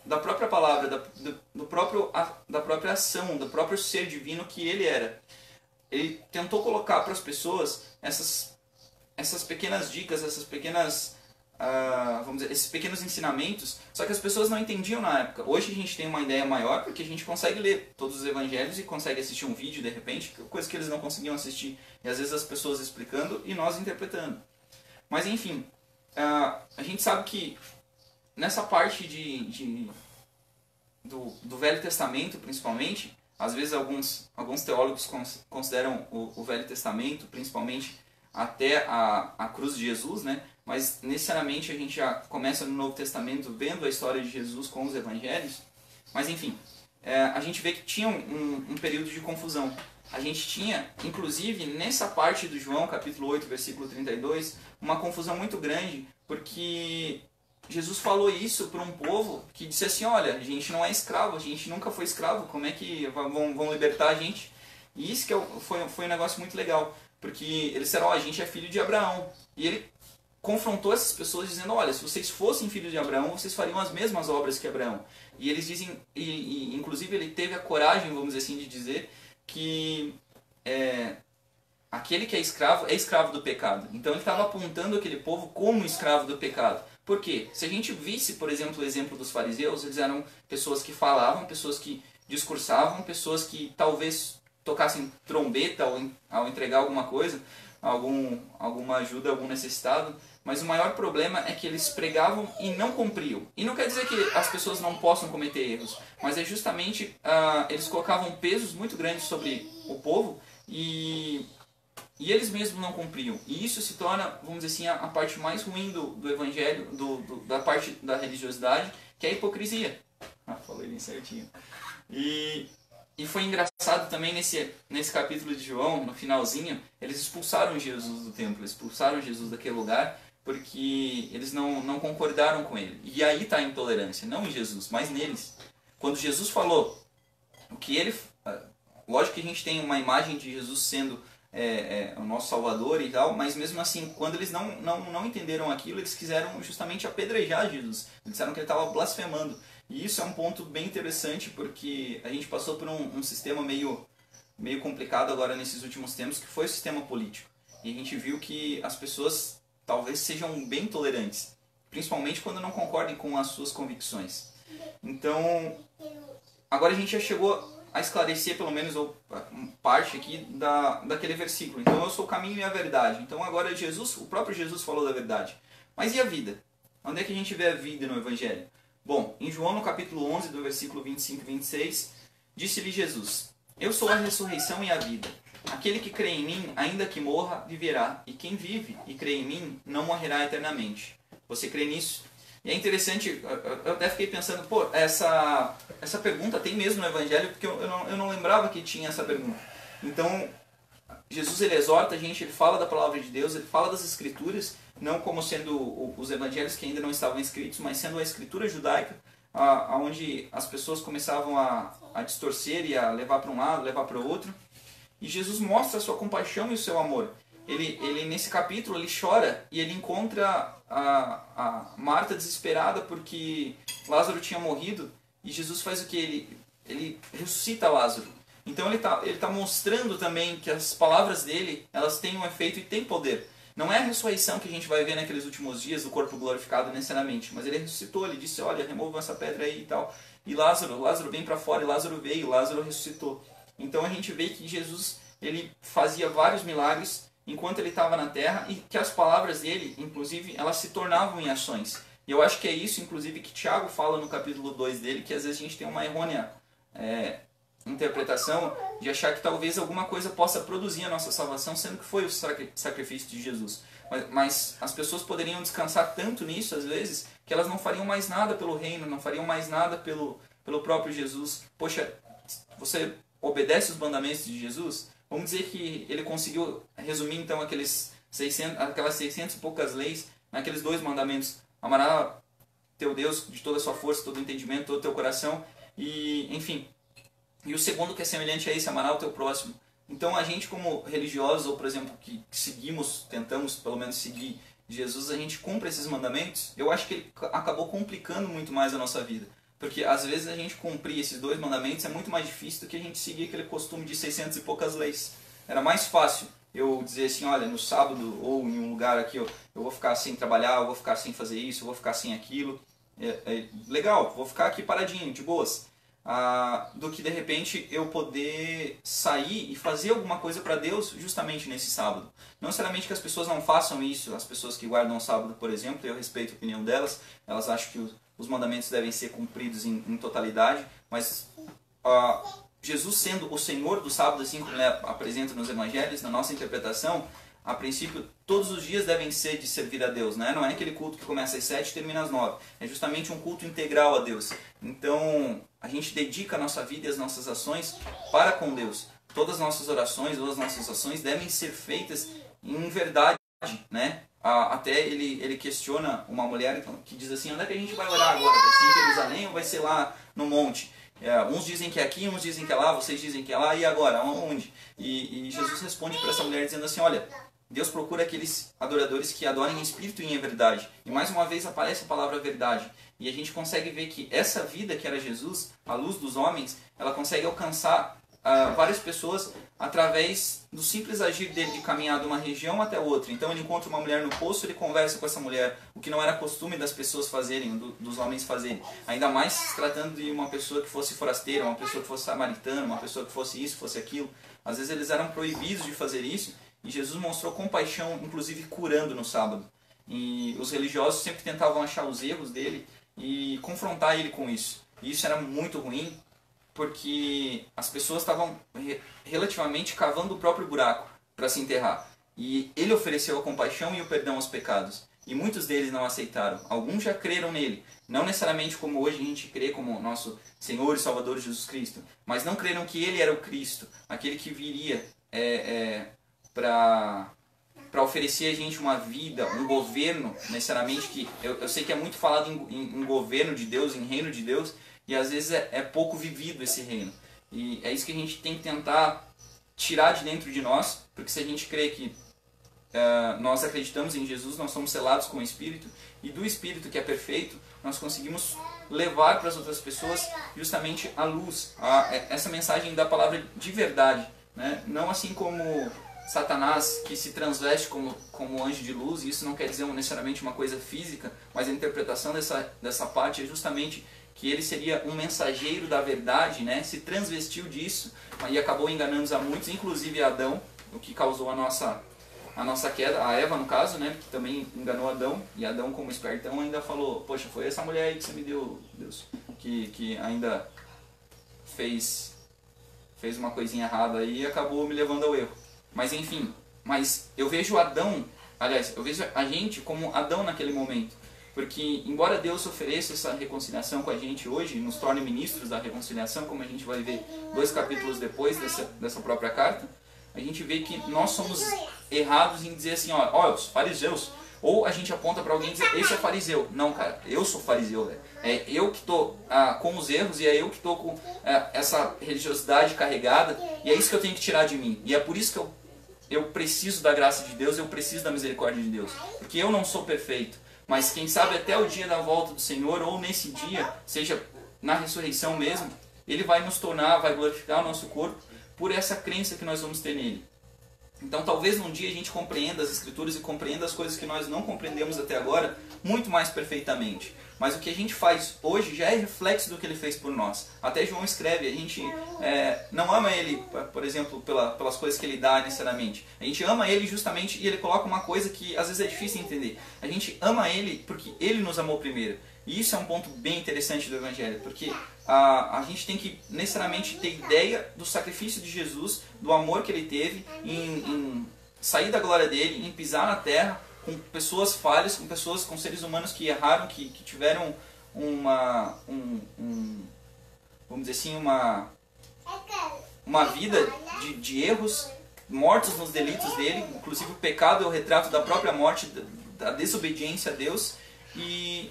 da própria palavra, da própria ação, do próprio ser divino que ele era. Ele tentou colocar para as pessoas essas pequenas dicas, essas pequenas, vamos dizer, esses pequenos ensinamentos, só que as pessoas não entendiam na época. Hoje a gente tem uma ideia maior porque a gente consegue ler todos os evangelhos e consegue assistir um vídeo de repente, coisa que eles não conseguiam assistir. E às vezes as pessoas explicando e nós interpretando. Mas enfim, a gente sabe que nessa parte do Velho Testamento, principalmente, às vezes alguns teólogos consideram o Velho Testamento, principalmente até a cruz de Jesus, né? Mas necessariamente a gente já começa no Novo Testamento vendo a história de Jesus com os evangelhos. Mas enfim, a gente vê que tinha um período de confusão. A gente tinha, inclusive, nessa parte do João, capítulo 8, versículo 32, uma confusão muito grande, porque Jesus falou isso para um povo que disse assim, olha, a gente não é escravo, a gente nunca foi escravo, como é que vão libertar a gente? E isso que foi um negócio muito legal, porque eles disseram, a gente é filho de Abraão. E ele confrontou essas pessoas dizendo, olha, se vocês fossem filhos de Abraão, vocês fariam as mesmas obras que Abraão. E eles dizem, e inclusive ele teve a coragem, vamos dizer assim, de dizer que aquele que é escravo do pecado. Então ele estava apontando aquele povo como escravo do pecado. Por quê? Se a gente visse, por exemplo, o exemplo dos fariseus, eles eram pessoas que falavam, pessoas que discursavam, pessoas que talvez tocassem trombeta ao entregar alguma coisa, alguma ajuda a algum necessitado, mas o maior problema é que eles pregavam e não cumpriam. E não quer dizer que as pessoas não possam cometer erros, mas é justamente eles colocavam pesos muito grandes sobre o povo e eles mesmos não cumpriam. E isso se torna, vamos dizer assim, a parte mais ruim do evangelho, da parte da religiosidade, que é a hipocrisia. Falei bem certinho. E foi engraçado também nesse capítulo de João, no finalzinho, eles expulsaram Jesus do templo, expulsaram Jesus daquele lugar, porque eles não concordaram com ele. E aí está a intolerância, não em Jesus, mas neles. Quando Jesus falou o que ele... Lógico que a gente tem uma imagem de Jesus sendo o nosso Salvador e tal, mas mesmo assim, quando eles não entenderam aquilo, eles quiseram justamente apedrejar Jesus. Eles disseram que ele estava blasfemando. E isso é um ponto bem interessante, porque a gente passou por um sistema meio complicado agora nesses últimos tempos, que foi o sistema político. E a gente viu que as pessoas talvez sejam bem tolerantes, principalmente quando não concordem com as suas convicções. Então, agora a gente já chegou a esclarecer pelo menos parte aqui daquele versículo. Então, eu sou o caminho e a verdade. Então, agora o próprio Jesus falou da verdade. Mas e a vida? Onde é que a gente vê a vida no Evangelho? Bom, em João, no capítulo 11, do versículo 25 e 26, disse-lhe Jesus, eu sou a ressurreição e a vida. Aquele que crê em mim, ainda que morra, viverá. E quem vive e crê em mim, não morrerá eternamente. Você crê nisso? E é interessante, eu até fiquei pensando, essa pergunta tem mesmo no Evangelho, porque eu não lembrava que tinha essa pergunta. Então, Jesus ele exorta a gente, ele fala da palavra de Deus, ele fala das Escrituras, não como sendo os evangelhos que ainda não estavam escritos, mas sendo a escritura judaica, onde as pessoas começavam a distorcer e a levar para um lado, levar para o outro. E Jesus mostra a sua compaixão e o seu amor. Ele nesse capítulo ele chora e ele encontra a Marta desesperada porque Lázaro tinha morrido e Jesus faz o que? Ele ressuscita Lázaro. Então ele tá mostrando também que as palavras dele elas têm um efeito e têm poder. Não é a ressurreição que a gente vai ver naqueles últimos dias do corpo glorificado necessariamente, mas ele ressuscitou, ele disse, olha, removam essa pedra aí e tal. E Lázaro vem para fora e Lázaro veio, Lázaro ressuscitou. Então a gente vê que Jesus ele fazia vários milagres enquanto ele estava na terra e que as palavras dele, inclusive, elas se tornavam em ações. E eu acho que é isso, inclusive, que Tiago fala no capítulo 2 dele, que às vezes a gente tem uma errônea interpretação de achar que talvez alguma coisa possa produzir a nossa salvação, sendo que foi o sacrifício de Jesus. Mas as pessoas poderiam descansar tanto nisso, às vezes, que elas não fariam mais nada pelo reino, não fariam mais nada pelo próprio Jesus. Poxa, você obedece os mandamentos de Jesus? Vamos dizer que ele conseguiu resumir então aquelas 600 e poucas leis naqueles 2 mandamentos. Amará teu Deus de toda a sua força, todo o entendimento, todo o teu coração. E, enfim, e o segundo que é semelhante a esse, amará o teu próximo. Então a gente como religiosos, ou por exemplo, que seguimos, tentamos pelo menos seguir Jesus, a gente cumpre esses mandamentos, eu acho que ele acabou complicando muito mais a nossa vida. Porque às vezes a gente cumprir esses 2 mandamentos é muito mais difícil do que a gente seguir aquele costume de 600 e poucas leis. Era mais fácil eu dizer assim, olha, no sábado ou em um lugar aqui eu vou ficar sem trabalhar, eu vou ficar sem fazer isso, eu vou ficar sem aquilo. Legal, vou ficar aqui paradinho, de boas. Do que de repente eu poder sair e fazer alguma coisa para Deus justamente nesse sábado. Não necessariamente que as pessoas não façam isso, as pessoas que guardam o sábado, por exemplo, eu respeito a opinião delas, elas acham que os mandamentos devem ser cumpridos em totalidade, mas Jesus sendo o Senhor do sábado, assim como ele apresenta nos evangelhos, na nossa interpretação, a princípio, todos os dias devem ser de servir a Deus, né? Não é aquele culto que começa às 7 e termina às 9. É justamente um culto integral a Deus. Então, a gente dedica a nossa vida e as nossas ações para com Deus. Todas as nossas orações ou as nossas ações devem ser feitas em verdade, né? Até ele questiona uma mulher que diz assim, onde é que a gente vai orar agora? Vai ser em Jerusalém ou vai ser lá no monte? Uns dizem que é aqui, uns dizem que é lá, vocês dizem que é lá, e agora? Onde? E Jesus responde para essa mulher dizendo assim, olha, Deus procura aqueles adoradores que adorem em espírito e em verdade. E mais uma vez aparece a palavra verdade. E a gente consegue ver que essa vida que era Jesus, a luz dos homens, ela consegue alcançar várias pessoas através do simples agir dele de caminhar de uma região até outra. Então ele encontra uma mulher no poço, ele conversa com essa mulher, o que não era costume das pessoas fazerem, dos homens fazerem. Ainda mais se tratando de uma pessoa que fosse forasteira, uma pessoa que fosse samaritana, uma pessoa que fosse isso, fosse aquilo. Às vezes eles eram proibidos de fazer isso. E Jesus mostrou compaixão, inclusive curando no sábado. E os religiosos sempre tentavam achar os erros dele e confrontar ele com isso. E isso era muito ruim, porque as pessoas estavam relativamente cavando o próprio buraco para se enterrar. E ele ofereceu a compaixão e o perdão aos pecados. E muitos deles não aceitaram. Alguns já creram nele. Não necessariamente como hoje a gente crê como nosso Senhor e Salvador Jesus Cristo. Mas não creram que ele era o Cristo, aquele que viria para oferecer a gente uma vida, um governo, necessariamente, que eu sei que é muito falado em governo de Deus, em reino de Deus, e às vezes é pouco vivido esse reino. E é isso que a gente tem que tentar tirar de dentro de nós, porque se a gente crê que nós acreditamos em Jesus, nós somos selados com o Espírito, e do Espírito que é perfeito, nós conseguimos levar para as outras pessoas justamente a luz, essa mensagem da palavra de verdade, né? Não assim como Satanás, que se transveste como anjo de luz, e isso não quer dizer necessariamente uma coisa física, mas a interpretação dessa parte é justamente que ele seria um mensageiro da verdade, né? Se transvestiu disso e acabou enganando a muitos, inclusive a Adão, o que causou a nossa queda, a Eva no caso, né? Que também enganou Adão, e Adão como espertão ainda falou, poxa, foi essa mulher aí que você me deu, Deus, que ainda fez uma coisinha errada aí e acabou me levando ao erro. Mas enfim, eu vejo Adão, aliás, eu vejo a gente como Adão naquele momento. Porque embora Deus ofereça essa reconciliação com a gente hoje, nos torne ministros da reconciliação, como a gente vai ver 2 capítulos depois dessa própria carta, a gente vê que nós somos errados em dizer assim, ó, os fariseus, ou a gente aponta para alguém e diz, esse é fariseu. Não, cara, eu sou fariseu, velho. É eu que estou com os erros e é eu que estou com essa religiosidade carregada, e é isso que eu tenho que tirar de mim. E é por isso que eu preciso da graça de Deus, eu preciso da misericórdia de Deus. Porque eu não sou perfeito. Mas quem sabe até o dia da volta do Senhor, ou nesse dia, seja na ressurreição mesmo, Ele vai nos tornar, vai glorificar o nosso corpo por essa crença que nós vamos ter nele. Então talvez um dia a gente compreenda as Escrituras e compreenda as coisas que nós não compreendemos até agora muito mais perfeitamente. Mas o que a gente faz hoje já é reflexo do que ele fez por nós. Até João escreve, a gente não ama ele, por exemplo, pelas coisas que ele dá necessariamente. A gente ama ele justamente, e ele coloca uma coisa que às vezes é difícil de entender. A gente ama ele porque ele nos amou primeiro. E isso é um ponto bem interessante do Evangelho, porque a gente tem que necessariamente ter ideia do sacrifício de Jesus, do amor que ele teve em sair da glória dele, em pisar na terra, com pessoas falhas, com seres humanos que erraram, que tiveram vamos dizer assim, uma vida de erros, mortos nos delitos dele. Inclusive o pecado é o retrato da própria morte, da desobediência a Deus, e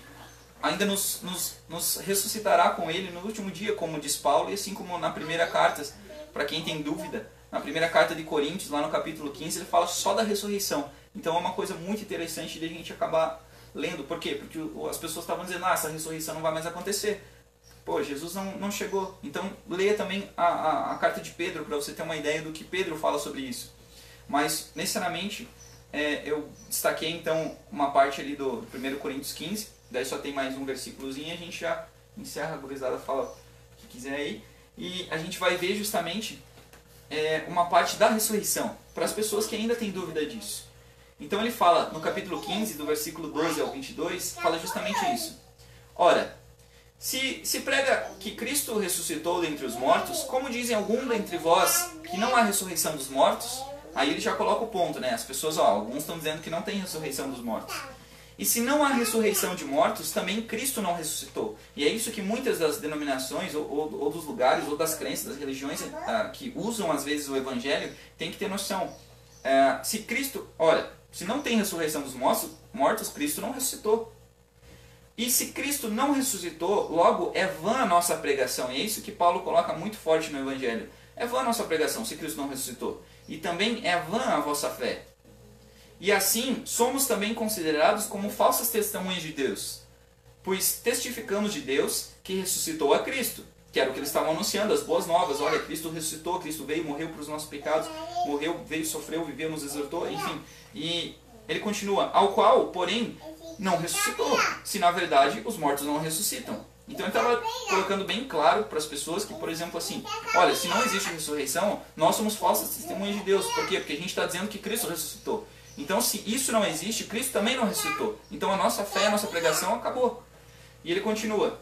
ainda nos ressuscitará com ele no último dia, como diz Paulo, e assim como na primeira carta, para quem tem dúvida, na primeira carta de Coríntios, lá no capítulo 15, ele fala só da ressurreição. Então é uma coisa muito interessante de a gente acabar lendo. Por quê? Porque as pessoas estavam dizendo, essa ressurreição não vai mais acontecer. Pô, Jesus não chegou. Então leia também a carta de Pedro, para você ter uma ideia do que Pedro fala sobre isso. Mas, necessariamente, eu destaquei então uma parte ali do 1 Coríntios 15, daí só tem mais um versículozinho e a gente já encerra, a gurizada fala o que quiser aí. E a gente vai ver justamente uma parte da ressurreição, para as pessoas que ainda têm dúvida disso. Então ele fala, no capítulo 15, do versículo 12 ao 22, fala justamente isso. Ora, se prega que Cristo ressuscitou dentre os mortos, como dizem alguns dentre vós que não há ressurreição dos mortos? Aí ele já coloca o ponto, né? As pessoas, alguns estão dizendo que não tem ressurreição dos mortos. E se não há ressurreição de mortos, também Cristo não ressuscitou. E é isso que muitas das denominações, ou dos lugares, ou das crenças, das religiões que usam às vezes o Evangelho, tem que ter noção. Se Cristo, se não tem ressurreição dos mortos, Cristo não ressuscitou. E se Cristo não ressuscitou, logo é vã a nossa pregação. E é isso que Paulo coloca muito forte no Evangelho. É vã a nossa pregação se Cristo não ressuscitou. E também é vã a vossa fé. E assim, somos também considerados como falsas testemunhas de Deus. Pois testificamos de Deus que ressuscitou a Cristo. Que era o que eles estavam anunciando, as boas novas. Olha, Cristo ressuscitou, Cristo veio, morreu para os nossos pecados. Morreu, veio, sofreu, viveu, nos exortou, enfim. E ele continua, ao qual, porém, não ressuscitou. Se na verdade os mortos não ressuscitam. Então ele estava colocando bem claro para as pessoas que, por exemplo, assim, olha, se não existe ressurreição, nós somos falsas testemunhas de Deus. Por quê? Porque a gente está dizendo que Cristo ressuscitou. Então, se isso não existe, Cristo também não ressuscitou. Então, a nossa fé, a nossa pregação acabou. E ele continua.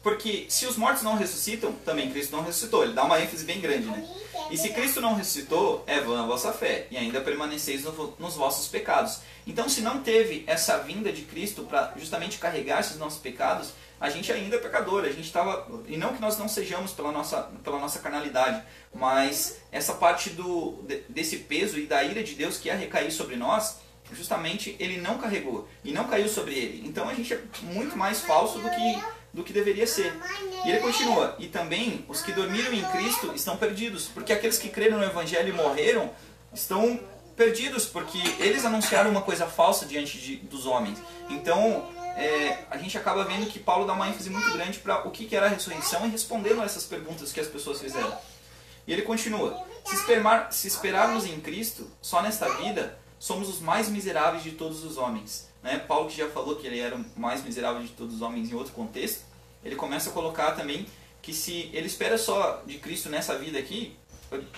Porque se os mortos não ressuscitam, também Cristo não ressuscitou. Ele dá uma ênfase bem grande, né? E se Cristo não ressuscitou, é vã a vossa fé, e ainda permaneceis nos vossos pecados. Então, se não teve essa vinda de Cristo para justamente carregar esses nossos pecados, a gente ainda é pecador. A gente estava, e não que nós não sejamos pela nossa carnalidade, mas essa parte desse peso e da ira de Deus que ia recair sobre nós, justamente ele não carregou e não caiu sobre ele. Então a gente é muito mais falso do que deveria ser. E ele continua, e também os que dormiram em Cristo estão perdidos, porque aqueles que creram no Evangelho e morreram estão perdidos, porque eles anunciaram uma coisa falsa diante dos homens. Então a gente acaba vendo que Paulo dá uma ênfase muito grande para o que era a ressurreição e respondendo a essas perguntas que as pessoas fizeram. E ele continua, se esperarmos em Cristo, só nesta vida, somos os mais miseráveis de todos os homens. Né? Paulo, que já falou que ele era o mais miserável de todos os homens em outro contexto, ele começa a colocar também que se ele espera só de Cristo nessa vida aqui,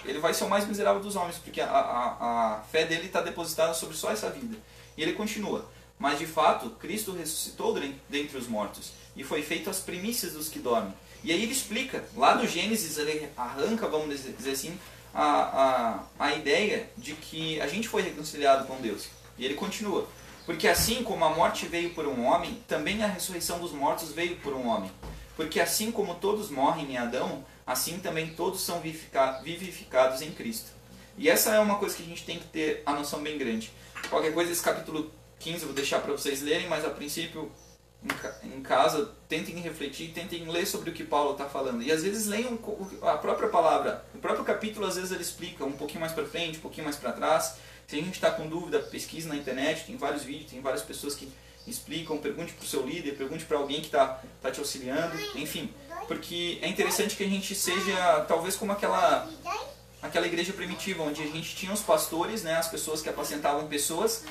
ele vai ser o mais miserável dos homens, porque a fé dele está depositada sobre só essa vida. E ele continua, mas de fato, Cristo ressuscitou dentre os mortos, e foi feito as primícias dos que dormem. E aí ele explica, lá do Gênesis, ele arranca, vamos dizer assim, a ideia de que a gente foi reconciliado com Deus. E ele continua, porque assim como a morte veio por um homem, também a ressurreição dos mortos veio por um homem. Porque assim como todos morrem em Adão, assim também todos são vivificados em Cristo. E essa é uma coisa que a gente tem que ter a noção bem grande. Qualquer coisa, esse capítulo 15 eu vou deixar para vocês lerem, mas a princípio, em casa, tentem refletir, tentem ler sobre o que Paulo está falando. E às vezes leiam a própria palavra. O próprio capítulo, às vezes, ele explica um pouquinho mais para frente, um pouquinho mais para trás. Se a gente está com dúvida, pesquise na internet, tem vários vídeos, tem várias pessoas que explicam, pergunte para o seu líder, pergunte para alguém que está te auxiliando, enfim. Porque é interessante que a gente seja, talvez, como aquela igreja primitiva, onde a gente tinha os pastores, né, as pessoas que apacentavam pessoas,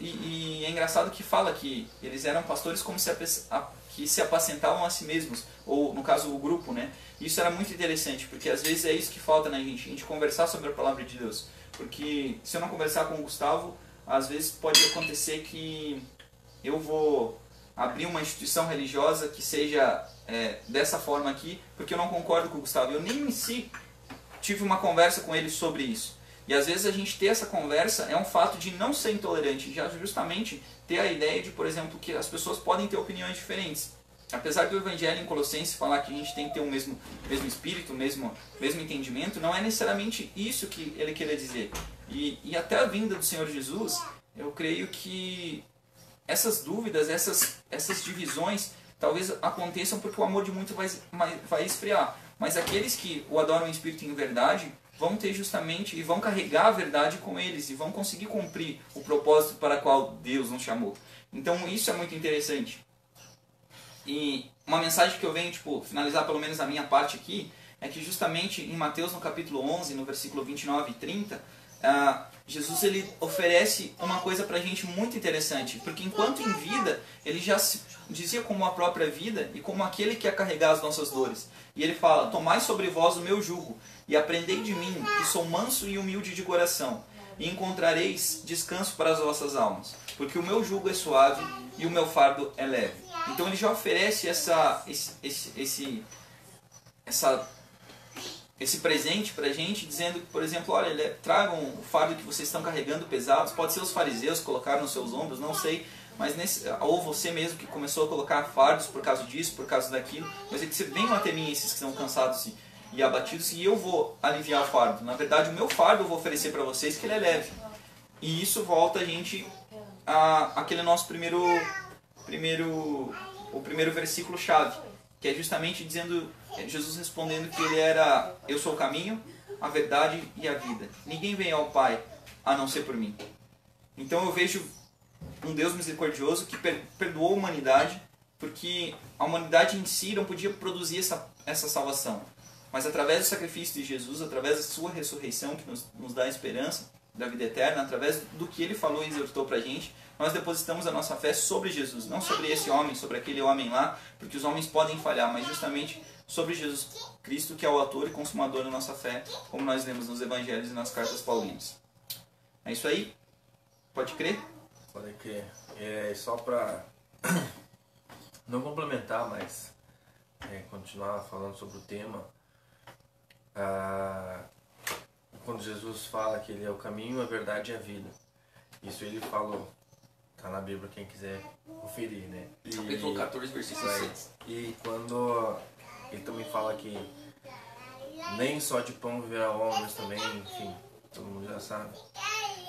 e é engraçado que fala que eles eram pastores como que se apacentavam a si mesmos, ou no caso o grupo, né? Isso era muito interessante, porque às vezes é isso que falta na gente, a gente conversar sobre a palavra de Deus. Porque se eu não conversar com o Gustavo, às vezes pode acontecer que eu vou abrir uma instituição religiosa que seja dessa forma aqui, porque eu não concordo com o Gustavo. Eu nem em si tive uma conversa com ele sobre isso. E às vezes a gente ter essa conversa é um fato de não ser intolerante, já justamente ter a ideia de, por exemplo, que as pessoas podem ter opiniões diferentes. Apesar do Evangelho em Colossenses falar que a gente tem que ter o mesmo espírito, o mesmo entendimento, não é necessariamente isso que ele queria dizer. E até a vinda do Senhor Jesus, eu creio que essas dúvidas, essas divisões, talvez aconteçam porque o amor de muito vai esfriar. Mas aqueles que o adoram em espírito e em verdade vão ter justamente e vão carregar a verdade com eles e vão conseguir cumprir o propósito para o qual Deus nos chamou. Então isso é muito interessante. E uma mensagem que eu venho finalizar pelo menos a minha parte aqui é que justamente em Mateus, no capítulo 11, no versículo 29 e 30, Jesus ele oferece uma coisa pra gente muito interessante, porque enquanto em vida, ele já se dizia como a própria vida e como aquele que ia carregar as nossas dores. E ele fala: tomai sobre vós o meu jugo e aprendei de mim, que sou manso e humilde de coração, e encontrareis descanso para as vossas almas, porque o meu jugo é suave e o meu fardo é leve. Então ele já oferece esse presente pra gente, dizendo que, por exemplo, olha, tragam o fardo que vocês estão carregando pesados. Pode ser os fariseus que colocaram nos seus ombros, não sei, mas ou você mesmo que começou a colocar fardos por causa disso, por causa daquilo. Mas é que você venham até mim, esses que estão cansados e abatidos, e eu vou aliviar o fardo. Na verdade, o meu fardo eu vou oferecer para vocês, que ele é leve. E isso volta a gente àquele nosso primeiro versículo chave, que é justamente dizendo, Jesus respondendo que ele era: eu sou o caminho, a verdade e a vida. Ninguém vem ao Pai a não ser por mim. Então eu vejo um Deus misericordioso que perdoou a humanidade, porque a humanidade em si não podia produzir essa salvação. Mas através do sacrifício de Jesus, através da sua ressurreição, que nos dá a esperança da vida eterna, através do que ele falou e exortou pra gente, nós depositamos a nossa fé sobre Jesus, não sobre esse homem, sobre aquele homem lá, porque os homens podem falhar, mas justamente sobre Jesus Cristo, que é o autor e consumador da nossa fé, como nós lemos nos evangelhos e nas cartas paulinas. É isso aí? Pode crer? Pode crer. É só para não complementar, mas continuar falando sobre o tema. Quando Jesus fala que ele é o caminho, a verdade e a vida, isso ele falou. Tá na Bíblia, quem quiser conferir, né? Capítulo 14, versículo 6. E quando ele também fala que nem só de pão viverá o homem, mas também, enfim, todo mundo já sabe.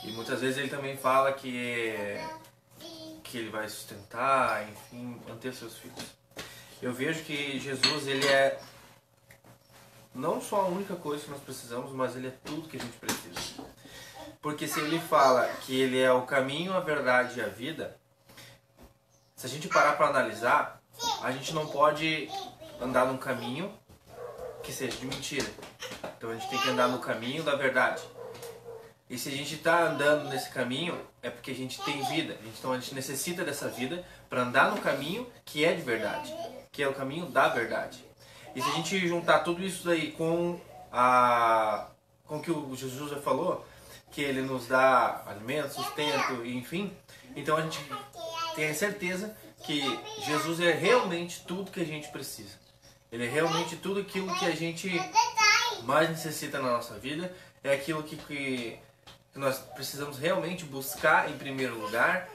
E muitas vezes ele também fala que ele vai sustentar, enfim, manter seus filhos. Eu vejo que Jesus, ele é não só a única coisa que nós precisamos, mas ele é tudo que a gente precisa. Porque se ele fala que ele é o caminho, a verdade e a vida, se a gente parar para analisar, a gente não pode andar num caminho que seja de mentira. Então a gente tem que andar no caminho da verdade. E se a gente está andando nesse caminho, é porque a gente tem vida. Então a gente necessita dessa vida para andar no caminho que é de verdade, que é o caminho da verdade. E se a gente juntar tudo isso aí com o que o Jesus já falou, que ele nos dá alimento, sustento, enfim, então a gente tem a certeza que Jesus é realmente tudo que a gente precisa. Ele é realmente tudo aquilo que a gente mais necessita na nossa vida, é aquilo que nós precisamos realmente buscar em primeiro lugar,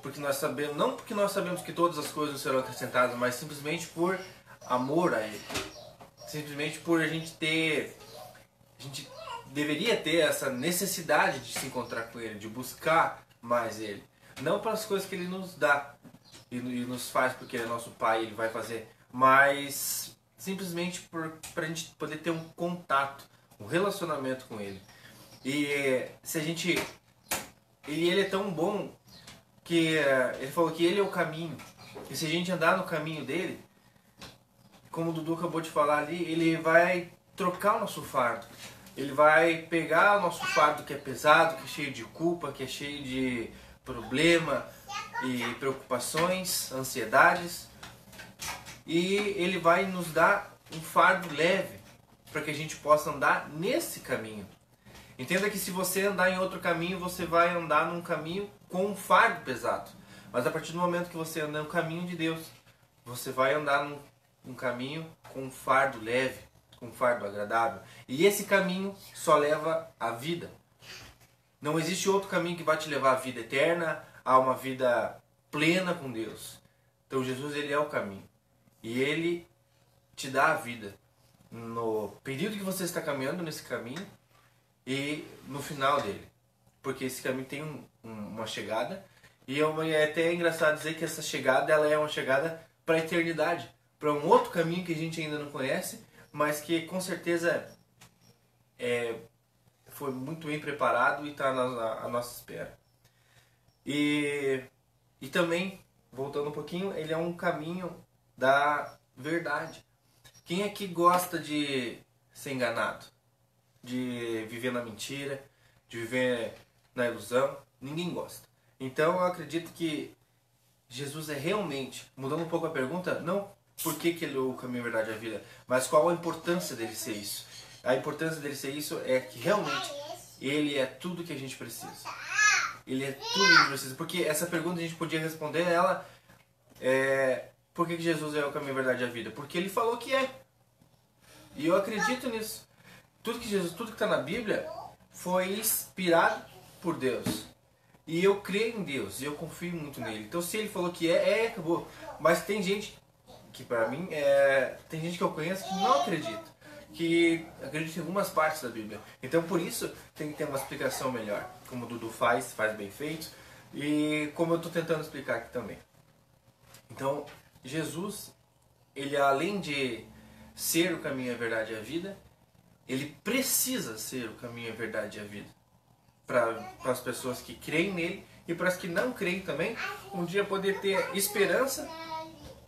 porque nós sabemos, não porque nós sabemos que todas as coisas serão acrescentadas, mas simplesmente por amor a Ele. Simplesmente por a gente deveria ter essa necessidade de se encontrar com Ele, de buscar mais Ele. Não pelas coisas que Ele nos dá e nos faz porque Ele é nosso Pai e Ele vai fazer, mas simplesmente para a gente poder ter um contato, um relacionamento com Ele. E se a gente... Ele é tão bom que Ele falou que Ele é o caminho. E se a gente andar no caminho dele, como o Dudu acabou de falar ali, Ele vai trocar o nosso fardo. Ele vai pegar o nosso fardo que é pesado, que é cheio de culpa, que é cheio de problema e preocupações, ansiedades. E Ele vai nos dar um fardo leve, para que a gente possa andar nesse caminho. Entenda que se você andar em outro caminho, você vai andar num caminho com um fardo pesado. Mas a partir do momento que você anda no caminho de Deus, você vai andar num caminho com um fardo leve, com um fardo agradável. E esse caminho só leva à vida. Não existe outro caminho que vai te levar à vida eterna, a uma vida plena com Deus. Então Jesus, Ele é o caminho. E Ele te dá a vida no período que você está caminhando nesse caminho e no final dele. Porque esse caminho tem uma chegada. E é até engraçado dizer que essa chegada ela é uma chegada para a eternidade. Para um outro caminho que a gente ainda não conhece, mas que com certeza foi muito bem preparado e está à nossa espera. E também, voltando um pouquinho, ele é um caminho da verdade. Quem é que gosta de ser enganado, de viver na mentira, de viver na ilusão. Ninguém gosta. Então eu acredito que Jesus é realmente, mudando um pouco a pergunta, não por que ele é o caminho, a verdade e a vida, mas qual a importância dele ser isso. A importância dele ser isso é que realmente ele é tudo que a gente precisa. Ele é tudo que a gente precisa. Porque essa pergunta a gente podia responder ela, por que Jesus é o caminho, a verdade e a vida? Porque ele falou que é. E eu acredito nisso. Tudo que está na Bíblia foi inspirado por Deus. E eu creio em Deus, e eu confio muito nele. Então se ele falou que acabou. Mas tem gente que pra mim, tem gente que eu conheço que não acredita. Que acredita em algumas partes da Bíblia. Então por isso tem que ter uma explicação melhor. Como o Dudu faz bem feito. E como eu estou tentando explicar aqui também. Então Jesus, ele além de ser o caminho, a verdade e a vida, ele precisa ser o caminho, a verdade e a vida. Para as pessoas que creem nele e para as que não creem também, um dia poder ter esperança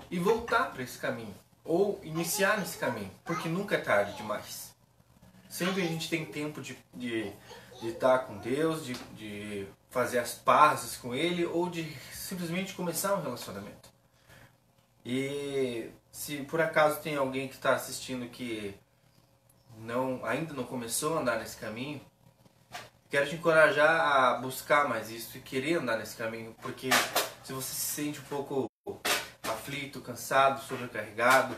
e voltar para esse caminho, ou iniciar nesse caminho, porque nunca é tarde demais. Sempre a gente tem tempo de estar com Deus, de fazer as pazes com ele, ou de simplesmente começar um relacionamento. E se por acaso tem alguém que está assistindo que ainda não começou a andar nesse caminho, quero te encorajar a buscar mais isso e querer andar nesse caminho, porque se você se sente um pouco aflito, cansado, sobrecarregado,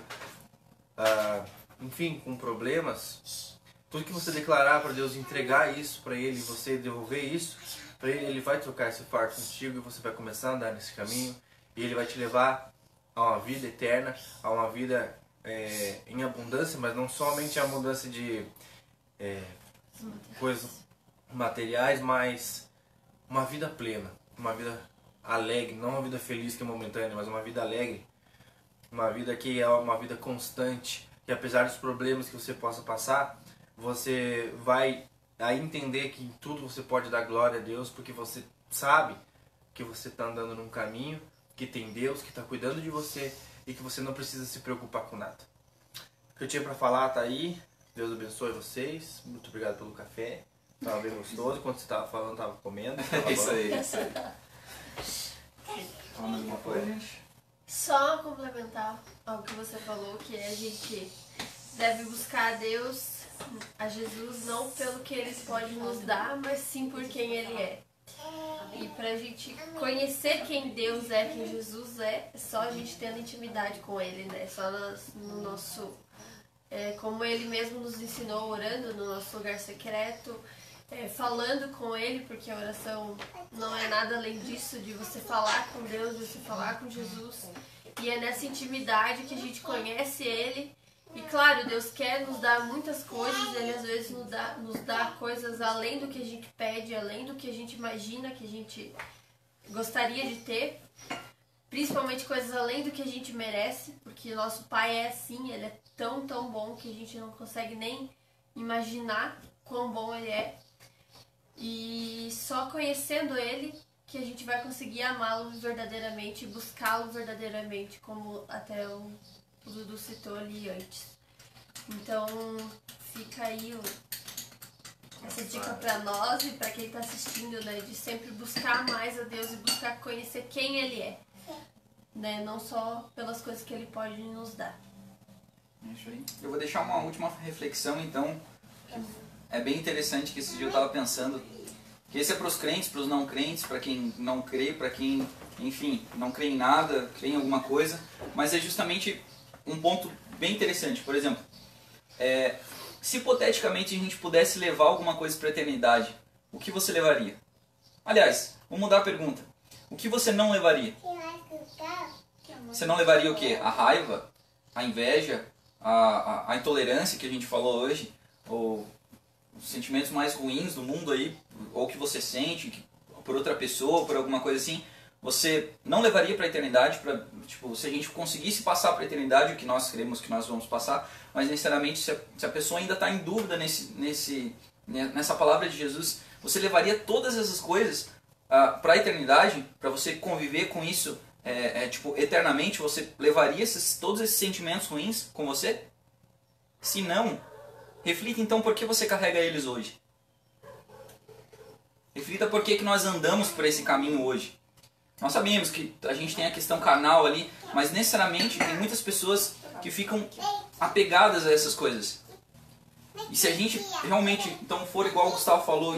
enfim, com problemas, tudo que você declarar para Deus, entregar isso para Ele, você devolver isso para Ele, Ele vai trocar esse fardo contigo e você vai começar a andar nesse caminho e Ele vai te levar a uma vida eterna, a uma vida em abundância, mas não somente a abundância de coisas materiais, mas uma vida plena, uma vida alegre, não uma vida feliz que é momentânea, mas uma vida alegre, uma vida que é uma vida constante, que apesar dos problemas que você possa passar, você vai a entender que em tudo você pode dar glória a Deus, porque você sabe que você está andando num caminho, que tem Deus, que está cuidando de você e que você não precisa se preocupar com nada. O que eu tinha para falar tá aí. Deus abençoe vocês. Muito obrigado pelo café. Tava bem gostoso. Enquanto você tava falando, tava comendo. Tava Isso bom. aí, isso aí. Fala mais alguma coisa, gente? Só complementar ao que você falou, que a gente deve buscar a Deus, a Jesus, não pelo que Ele pode nos dar, mas sim por quem Ele é. E pra gente conhecer quem Deus é, quem Jesus é só a gente tendo intimidade com Ele, né? Só no nosso... como Ele mesmo nos ensinou, orando no nosso lugar secreto, falando com Ele, porque a oração não é nada além disso, de você falar com Deus, de você falar com Jesus. E é nessa intimidade que a gente conhece Ele. E claro, Deus quer nos dar muitas coisas, Ele às vezes nos dá coisas além do que a gente pede, além do que a gente imagina, que a gente gostaria de ter. Principalmente coisas além do que a gente merece, porque nosso Pai é assim, Ele é tão, tão bom que a gente não consegue nem imaginar quão bom Ele é. E só conhecendo Ele que a gente vai conseguir amá-lo verdadeiramente, buscá-lo verdadeiramente, como até o Dudu citou ali antes. Então fica aí essa dica pra nós e pra quem tá assistindo, né, de sempre buscar mais a Deus e buscar conhecer quem Ele é, né, não só pelas coisas que Ele pode nos dar. Isso aí. Eu vou deixar uma última reflexão, então. É bem interessante que esse dia eu estava pensando que esse é para os crentes, para os não crentes, para quem não crê, para quem, enfim, não crê em nada, crê em alguma coisa, mas é justamente um ponto bem interessante. Por exemplo, se hipoteticamente a gente pudesse levar alguma coisa para a eternidade, o que você levaria? Aliás, vou mudar a pergunta. O que você não levaria? Você não levaria o quê? A raiva, a inveja, a intolerância que a gente falou hoje, ou os sentimentos mais ruins do mundo aí, ou que você sente por outra pessoa, por alguma coisa assim, você não levaria para a eternidade, tipo, se a gente conseguisse passar para a eternidade o que nós queremos que nós vamos passar, mas necessariamente se a pessoa ainda está em dúvida nessa palavra de Jesus, você levaria todas essas coisas para a eternidade, para você conviver com isso tipo, eternamente, você levaria todos esses sentimentos ruins com você? Se não, reflita então por que você carrega eles hoje. Reflita por que nós andamos por esse caminho hoje. Nós sabemos que a gente tem a questão carnal ali, mas necessariamente tem muitas pessoas que ficam apegadas a essas coisas. E se a gente realmente então for igual o Gustavo falou,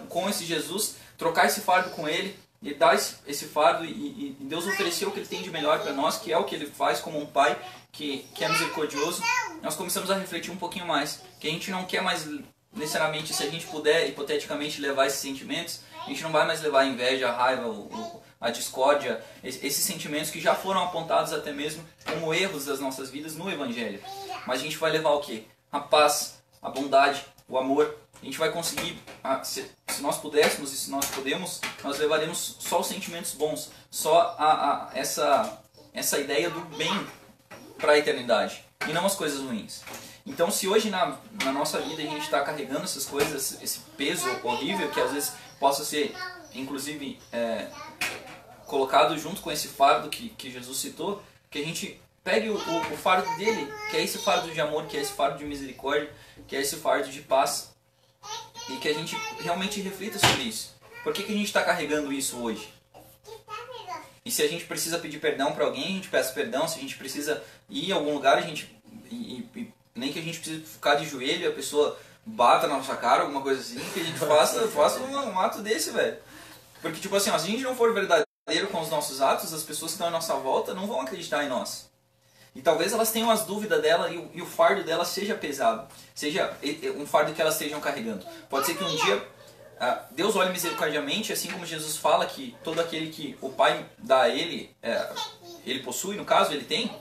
com esse Jesus, trocar esse fardo com ele, e dar esse fardo, e Deus ofereceu o que Ele tem de melhor para nós, que é o que Ele faz como um pai que é misericordioso, nós começamos a refletir um pouquinho mais, que a gente não quer mais necessariamente, se a gente puder hipoteticamente levar esses sentimentos, a gente não vai mais levar a inveja, a raiva, a discórdia, esses sentimentos que já foram apontados até mesmo como erros das nossas vidas no Evangelho. Mas a gente vai levar o quê? A paz, a bondade, o amor. A gente vai conseguir, se nós pudéssemos e se nós podemos, nós levaremos só os sentimentos bons, só essa ideia do bem para a eternidade, e não as coisas ruins. Então, se hoje na nossa vida a gente está carregando essas coisas, esse peso horrível, que às vezes possa ser, inclusive, colocado junto com esse fardo que Jesus citou, que a gente pegue o fardo dele, que é esse fardo de amor, que é esse fardo de misericórdia, que é esse fardo de paz, e que a gente realmente reflita sobre isso. Por que a gente está carregando isso hoje? E se a gente precisa pedir perdão para alguém, a gente peça perdão. Se a gente precisa ir em algum lugar, a gente... nem que a gente precise ficar de joelho e a pessoa bata na nossa cara, alguma coisa assim, que a gente faça um ato desse, velho. Porque, tipo assim, ó, se a gente não for verdadeiro com os nossos atos, as pessoas que estão à nossa volta não vão acreditar em nós. E talvez elas tenham as dúvidas dela e o fardo dela seja pesado. Seja um fardo que elas estejam carregando. Pode ser que um dia Deus olhe misericordiamente, assim como Jesus fala que todo aquele que o Pai dá a ele, ele possui, no caso, ele tem,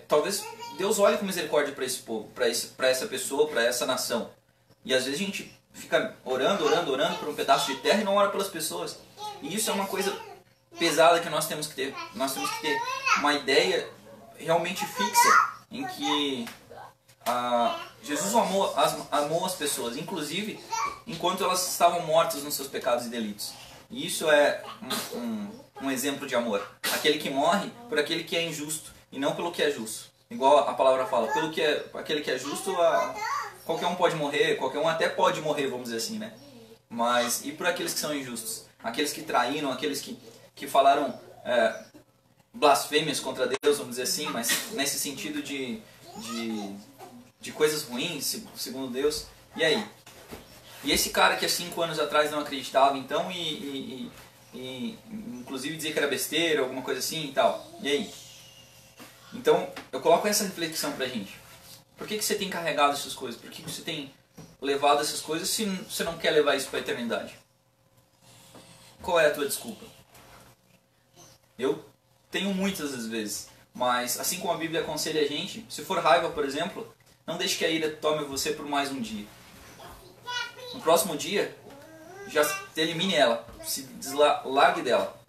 talvez Deus olhe com misericórdia para esse povo, para essa pessoa, para essa nação. E às vezes a gente fica orando por um pedaço de terra e não ora pelas pessoas. E isso é uma coisa pesada que nós temos que ter. Nós temos que ter uma ideia realmente fixa em que Jesus amou as pessoas, inclusive enquanto elas estavam mortas nos seus pecados e delitos. E isso é um exemplo de amor. Aquele que morre por aquele que é injusto e não pelo que é justo. Igual a palavra fala, aquele que é justo, qualquer um pode morrer, qualquer um até pode morrer, vamos dizer assim, né? Mas e por aqueles que são injustos? Aqueles que traíram, aqueles que falaram blasfêmias contra Deus, vamos dizer assim, mas nesse sentido de coisas ruins, segundo Deus. E aí? E esse cara que há 5 anos atrás não acreditava, então, e inclusive dizia que era besteira, alguma coisa assim e tal. E aí? Então, eu coloco essa reflexão pra gente. Por que você tem carregado essas coisas? Por que você tem levado essas coisas se você não quer levar isso pra eternidade? Qual é a tua desculpa? Eu tenho muitas às vezes, mas assim como a Bíblia aconselha a gente, se for raiva, por exemplo, não deixe que a ira tome você por mais um dia. No próximo dia, já elimine ela, se largue dela.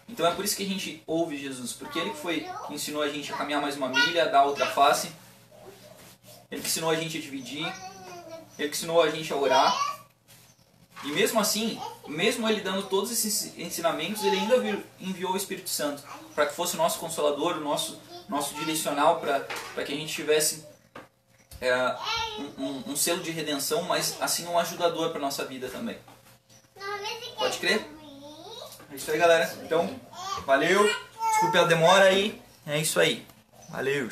Então é por isso que a gente ouve Jesus, porque Ele que ensinou a gente a caminhar mais uma milha, a dar outra face. Ele que ensinou a gente a dividir, Ele que ensinou a gente a orar. E mesmo assim, mesmo Ele dando todos esses ensinamentos, Ele ainda enviou o Espírito Santo para que fosse o nosso consolador, o nosso direcional, para que a gente tivesse um selo de redenção, mas assim um ajudador para a nossa vida também. Pode crer? É isso aí, galera. Então, valeu. Desculpe a demora aí. É isso aí. Valeu.